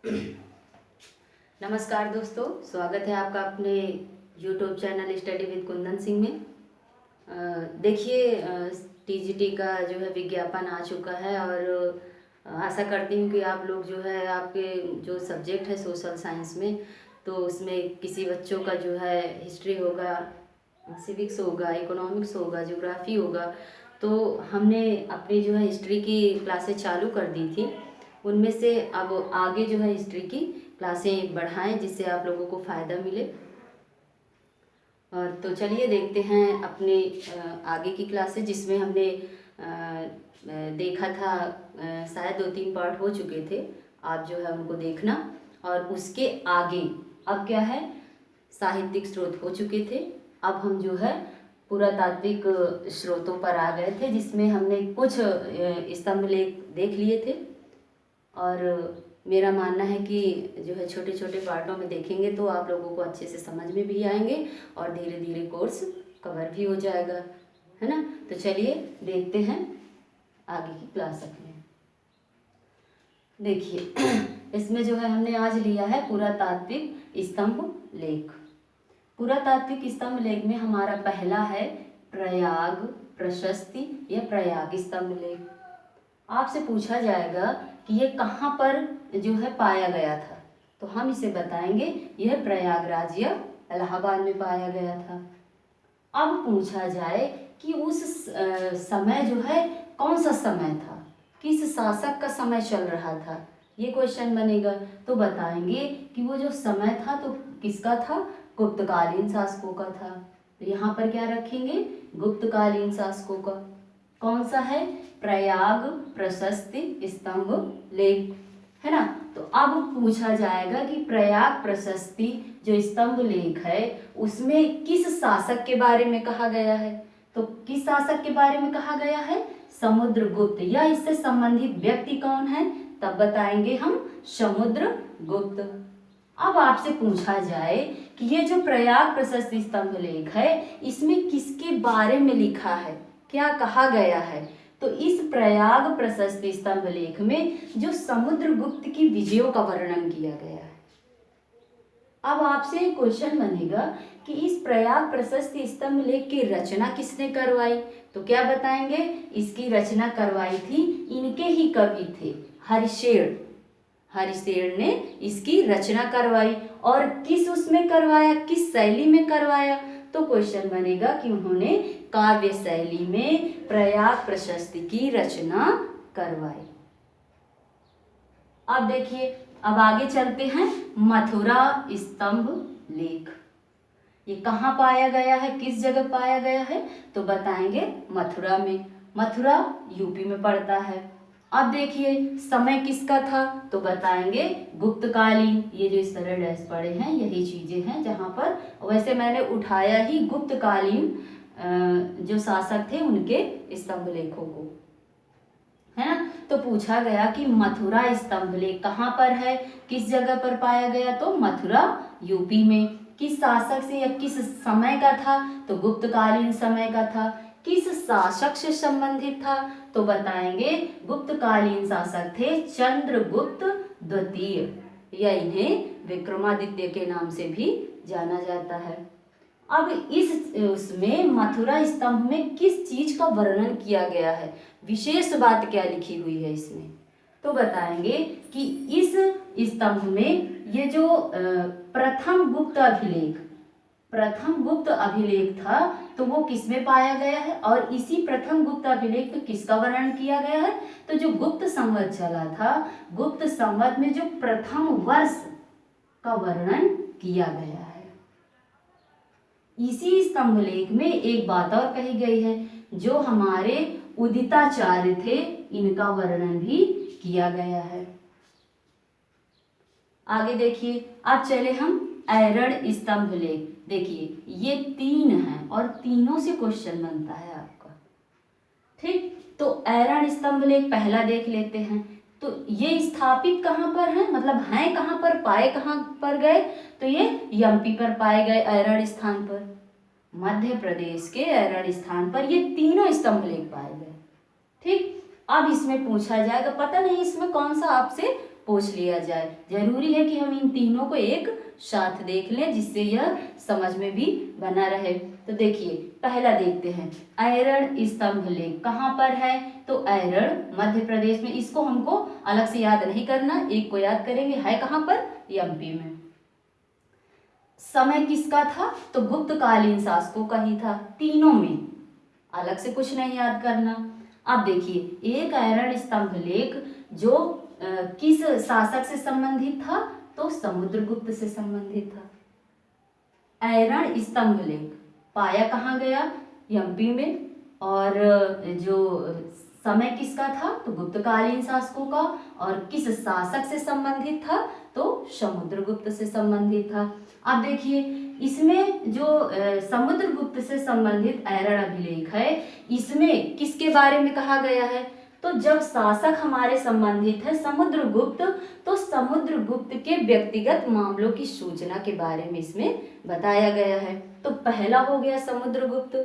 नमस्कार दोस्तों, स्वागत है आपका अपने YouTube channel study with Kundan Singh में। देखिए, टीजीटी का जो है विज्ञापन आ चुका है और आशा करती हूँ कि आप लोग जो है आपके जो सब्जेक्ट है सोशल साइंस में, तो उसमें किसी बच्चों का जो है हिस्ट्री होगा, सिविक्स होगा, इकोनॉमिक्स होगा, ज्योग्राफी होगा। तो हमने अपनी जो है हिस्ट्री की क्लासेस चालू कर दी थी, उनमें से अब आगे जो है हिस्ट्री की क्लासें बढ़ाएं जिससे आप लोगों को फ़ायदा मिले। और तो चलिए देखते हैं अपने आगे की क्लासेस, जिसमें हमने देखा था, शायद 2-3 पार्ट हो चुके थे, आप जो है उनको देखना। और उसके आगे अब क्या है, साहित्यिक स्रोत हो चुके थे, अब हम जो है पुरातात्विक स्रोतों पर आ गए थे, जिसमें हमने कुछ स्तंभ लेख देख लिए थे। और मेरा मानना है कि जो है छोटे छोटे पार्टों में देखेंगे तो आप लोगों को अच्छे से समझ में भी आएंगे और धीरे धीरे कोर्स कवर भी हो जाएगा, है ना। तो चलिए देखते हैं आगे की क्लास अपने। देखिए इसमें जो है हमने आज लिया है पुरातात्विक स्तंभ लेख। पुरातात्विक स्तंभ लेख में हमारा पहला है प्रयाग प्रशस्ति या प्रयाग स्तंभ लेख। आपसे पूछा जाएगा कि ये कहाँ पर जो है पाया गया था, तो हम इसे बताएंगे यह प्रयागराज या इलाहाबाद में पाया गया था। अब पूछा जाए कि उस समय जो है कौन सा समय था, किस शासक का समय चल रहा था, ये क्वेश्चन बनेगा। तो बताएंगे कि वो जो समय था तो किसका था, गुप्तकालीन शासकों का था। तो यहाँ पर क्या रखेंगे, गुप्तकालीन शासकों का। कौन सा है, प्रयाग प्रशस्ति स्तंभ लेख, है ना। तो अब पूछा जाएगा कि प्रयाग प्रशस्ति जो स्तंभ लेख है उसमें किस शासक के बारे में कहा गया है। तो किस शासक के बारे में कहा गया है, समुद्रगुप्त, या इससे संबंधित व्यक्ति कौन है, तब बताएंगे हम समुद्रगुप्त। अब आपसे पूछा जाए कि ये जो प्रयाग प्रशस्ति स्तंभ लेख है इसमें किसके बारे में लिखा है, क्या कहा गया है। तो इस प्रयाग प्रशस्ति स्तंभ लेख में जो समुद्रगुप्त की विजयों का वर्णन किया गया है। अब आपसे एक क्वेश्चन बनेगा कि इस प्रयाग प्रशस्ति स्तंभ लेख की रचना किसने करवाई। तो क्या बताएंगे, इसकी रचना करवाई थी इनके ही कवि थे, हरिशेर। हरिशेर ने इसकी रचना करवाई। और किस उसमें करवाया, किस शैली में करवाया। तो क्वेश्चन बनेगा कि उन्होंने काव्य शैली में प्रयाग प्रशस्ति की रचना करवाई। अब देखिए, अब आगे चलते हैं, मथुरा स्तंभ लेख। ये कहाँ पाया गया है, किस जगह पाया गया है, तो बताएंगे मथुरा में। मथुरा यूपी में पड़ता है। अब देखिए समय किसका था, तो बताएंगे गुप्तकालीन। ये जो इस तरह डैश पड़े हैं यही चीजें हैं जहाँ पर, वैसे मैंने उठाया ही गुप्तकालीन जो शासक थे उनके स्तंभ लेखों को, है ना। तो पूछा गया कि मथुरा स्तंभ लेख कहाँ पर है, किस जगह पर पाया गया, तो मथुरा यूपी में। किस शासक से या किस समय का था, तो गुप्तकालीन समय का था। किस शासक से संबंधित था, तो बताएंगे गुप्तकालीन शासक थे चंद्रगुप्त द्वितीय, या इन्हें विक्रमादित्य के नाम से भी जाना जाता है। अब इस उसमें मथुरा स्तंभ में किस चीज का वर्णन किया गया है, विशेष बात क्या लिखी हुई है इसमें, तो बताएंगे कि इस स्तंभ में ये जो प्रथम गुप्त अभिलेख था तो वो किसमें पाया गया है, और इसी प्रथम गुप्त अभिलेख में किसका वर्णन किया गया है, तो जो गुप्त संवत चला था, गुप्त संवत में जो प्रथम वर्ष का वर्णन किया गया है। इसी स्तंभ लेख में एक बात और कही गई है, जो हमारे उदिताचार्य थे इनका वर्णन भी किया गया है। आगे देखिए, अब चले हम ऐरण स्तंभ लेख। देखिए ये 3 हैं और तीनों से क्वेश्चन बनता है आपका, ठीक। तो ऐरण स्तंभ लेख पहला देख लेते हैं। तो ये स्थापित कहाँ पर है, मतलब हैं कहाँ पर, पाए कहाँ पर गए, तो ये एमपी पर पाए गए, ऐरण स्थान पर, मध्य प्रदेश के ऐरण स्थान पर ये तीनों स्तंभ लेख पाए गए, ठीक। अब इसमें पूछा जाएगा, पता नहीं इसमें कौन सा आपसे पूछ लिया जाए। जरूरी है कि हम इन तीनों को एक साथ देख लें जिससे यह समझ में भी बना रहे। तो देखिए पहला देखते हैं, ऐरण स्तंभ लेख कहाँ पर है? तो ऐरण मध्य प्रदेश में। इसको हमको अलग से याद नहीं करना, एक को याद करेंगे। है कहाँ पर? एमपी में। समय किसका था? तो गुप्तकालीन शासकों का ही था। तीनों में अलग से कुछ नहीं याद करना। अब देखिए एक ऐरण स्तंभ लेख जो किस शासक से संबंधित था? तो समुद्रगुप्त से संबंधित था। ऐरण स्तंभ लेख पाया कहाँ गया? एमपी में। और जो समय किसका था? तो गुप्तकालीन शासकों का। और किस शासक से संबंधित था? तो समुद्रगुप्त से संबंधित था। अब देखिए इसमें जो समुद्रगुप्त से संबंधित ऐरण अभिलेख है, इसमें किसके बारे में कहा गया है? तो जब शासक हमारे संबंधित है समुद्रगुप्त, तो समुद्रगुप्त के व्यक्तिगत मामलों की सूचना के बारे में इसमें बताया गया है। तो पहला हो गया समुद्रगुप्त।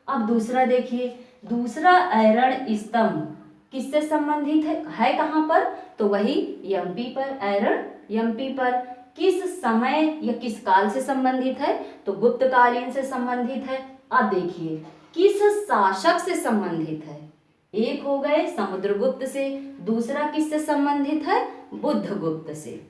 अब दूसरा देखिए, दूसरा ऐरण स्तंभ किससे संबंधित है कहाँ पर? तो वही एमपी पर। ऐरण एमपी पर। किस समय या किस काल से संबंधित है? तो गुप्तकालीन से संबंधित है। अब देखिए किस शासक से संबंधित है? एक हो गए समुद्रगुप्त से, दूसरा किससे संबंधित है? बुद्धगुप्त से।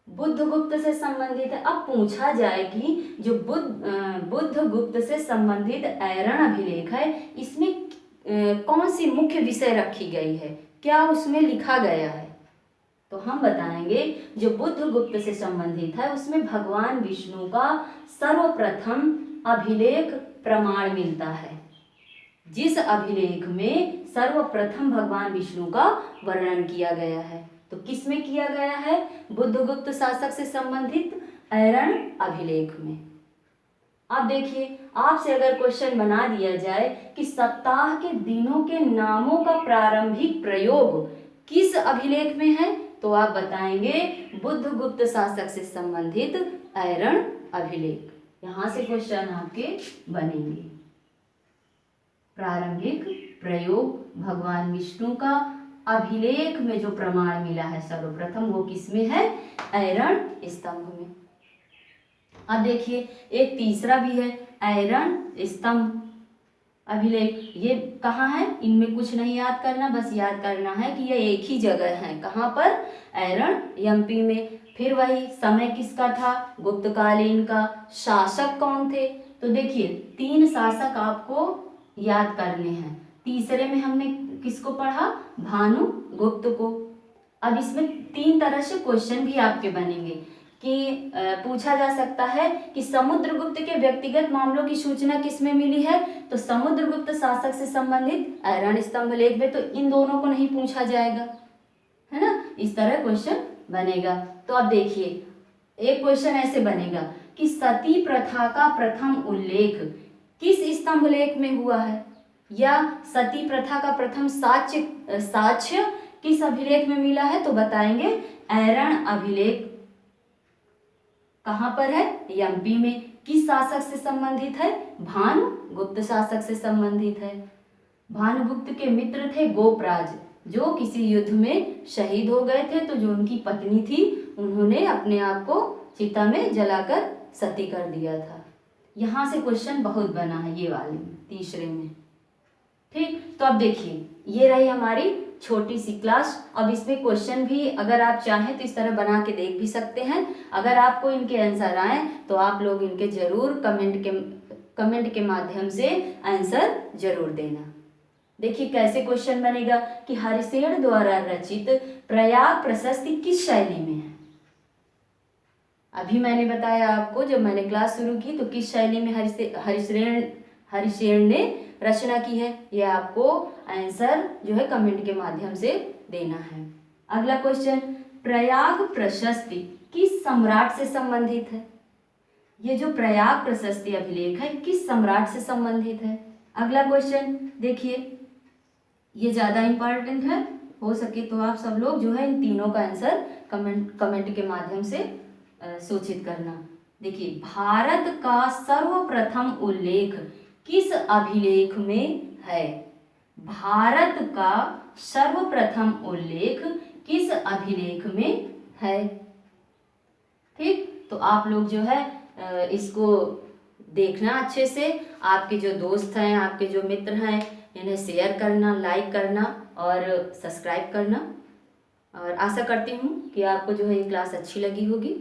बुद्धगुप्त से संबंधित है। अब पूछा जाए कि जो बुद्धगुप्त से संबंधित ऐरण अभिलेख है, इसमें कौन सी मुख्य विषय रखी गई है, क्या उसमें लिखा गया है? तो हम बताएंगे जो बुद्धगुप्त से संबंधित है उसमें भगवान विष्णु का सर्वप्रथम अभिलेख प्रमाण मिलता है। जिस अभिलेख में सर्वप्रथम भगवान विष्णु का वर्णन किया गया है, तो किसमें किया गया है? बुद्धगुप्त शासक से संबंधित ऐरण अभिलेख में। अब देखिए आपसे अगर क्वेश्चन बना दिया जाए कि सप्ताह के दिनों के नामों का प्रारंभिक प्रयोग किस अभिलेख में है, तो आप बताएंगे बुद्धगुप्त शासक से संबंधित ऐरण अभिलेख। यहां से क्वेश्चन आपके बनेंगे। प्रारंभिक प्रयोग भगवान विष्णु का अभिलेख में जो प्रमाण मिला है सर्वप्रथम, वो किसमें है? ऐरण स्तंभ में। अब देखिए एक तीसरा भी है ऐरण स्तंभ अभिलेख। ये कहाँ है? इनमें कुछ नहीं याद करना, बस याद करना है कि ये एक ही जगह है। कहाँ पर? ऐरण एमपी में। फिर वही समय किसका था? गुप्तकालीन का। शासक कौन थे? तो देखिए 3 शासक आपको याद करने हैं। तीसरे में हमने किसको पढ़ा? भानुगुप्त को। अब इसमें 3 तरह से क्वेश्चन भी आपके बनेंगे कि पूछा जा सकता है कि समुद्रगुप्त के व्यक्तिगत मामलों की सूचना किसमें मिली है? तो समुद्रगुप्त शासक से संबंधित ऐरण स्तंभ लेख में। तो इन दोनों को नहीं पूछा जाएगा, है ना? इस तरह क्वेश्चन बनेगा। तो अब देखिए एक क्वेश्चन ऐसे बनेगा कि सती प्रथा का प्रथम उल्लेख किस स्तंभ लेख में हुआ है? या सती प्रथा का प्रथम साक्ष्य किस अभिलेख में मिला है? तो बताएंगे ऐरण अभिलेख। कहाँ पर है? एमपी में। किस शासक से संबंधित है? भानुगुप्त शासक से संबंधित है। भानुगुप्त के मित्र थे गोपराज, जो किसी युद्ध में शहीद हो गए थे। तो जो उनकी पत्नी थी उन्होंने अपने आप को चिता में जलाकर सती कर दिया था। यहाँ से क्वेश्चन बहुत बना है ये वाले में, तीसरे में। ठीक, तो अब देखिए ये रही हमारी छोटी सी क्लास। अब इसमें क्वेश्चन भी अगर आप चाहें तो इस तरह बना के देख भी सकते हैं। अगर आपको इनके आंसर आए तो आप लोग इनके जरूर कमेंट के माध्यम से आंसर जरूर देना। देखिए कैसे क्वेश्चन बनेगा कि हरिसेन द्वारा रचित प्रयाग प्रशस्ति किस शैली में है? अभी मैंने बताया आपको जब मैंने क्लास शुरू की तो किस शैली में हरिसेन ने रचना की है। यह आपको आंसर जो है कमेंट के माध्यम से देना है। अगला क्वेश्चन, प्रयाग प्रशस्ति किस सम्राट से संबंधित है? ये जो प्रयाग प्रशस्ति अभिलेख है किस सम्राट से संबंधित है? अगला क्वेश्चन देखिए, ये ज्यादा इंपॉर्टेंट है, हो सके तो आप सब लोग जो है इन तीनों का आंसर कमेंट के माध्यम से सूचित करना। देखिए भारत का सर्वप्रथम उल्लेख किस अभिलेख में है? भारत का सर्वप्रथम उल्लेख किस अभिलेख में है। ठीक, तो आप लोग जो है इसको देखना अच्छे से, आपके जो दोस्त हैं, आपके जो मित्र हैं, इन्हें शेयर करना, लाइक करना और सब्सक्राइब करना। और आशा करती हूँ कि आपको जो है ये क्लास अच्छी लगी होगी।